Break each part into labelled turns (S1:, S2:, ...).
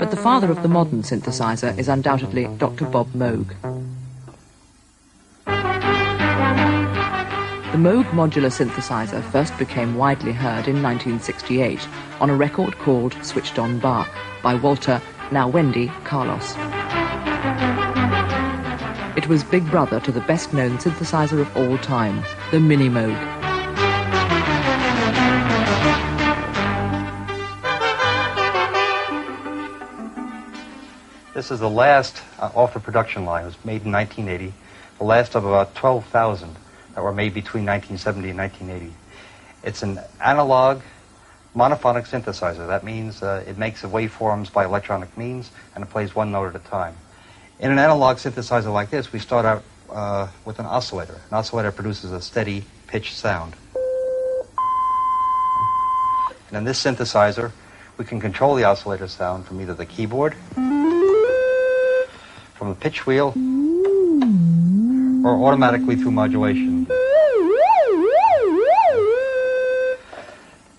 S1: but the father of the modern synthesizer is undoubtedly Dr. Bob Moog. The Moog modular synthesizer first became widely heard in 1968 on a record called Switched On Bach by Walter, now Wendy, Carlos. It was big brother to the best-known synthesizer of all time, the Mini Moog.
S2: This is the last off the production line. It was made in 1980, the last of about 12,000 that were made between 1970 and 1980. It's an analog monophonic synthesizer. That means it makes the waveforms by electronic means, and it plays one note at a time. In an analog synthesizer like this, we start out with an oscillator. An oscillator produces a steady pitch sound. And in this synthesizer, we can control the oscillator sound from either the keyboard, from the pitch wheel, or automatically through modulation.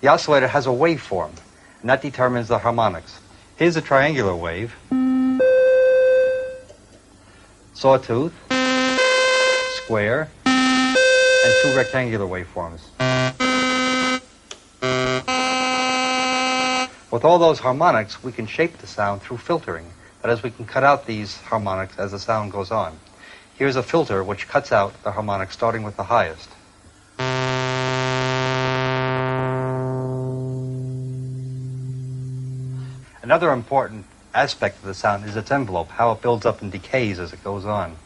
S2: The oscillator has a waveform, and that determines the harmonics. Here's a triangular wave, sawtooth, square, and two rectangular waveforms. With all those harmonics, we can shape the sound through filtering. That is, we can cut out these harmonics as the sound goes on. Here's a filter which cuts out the harmonics starting with the highest. Another important aspect of the sound is its envelope, how it builds up and decays as it goes on.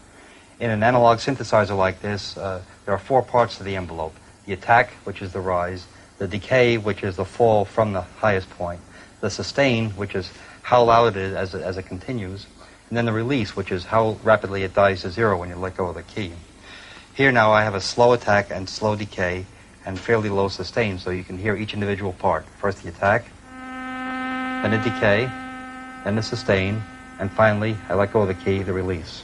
S2: In an analog synthesizer like this, there are four parts to the envelope. The attack, which is the rise, the decay, which is the fall from the highest point, the sustain, which is how loud it is as it continues, and then the release, which is how rapidly it dies to zero when you let go of the key. Here now I have a slow attack and slow decay and fairly low sustain, so you can hear each individual part. First the attack, then the decay, then the sustain, and finally, I let go of the key, the release.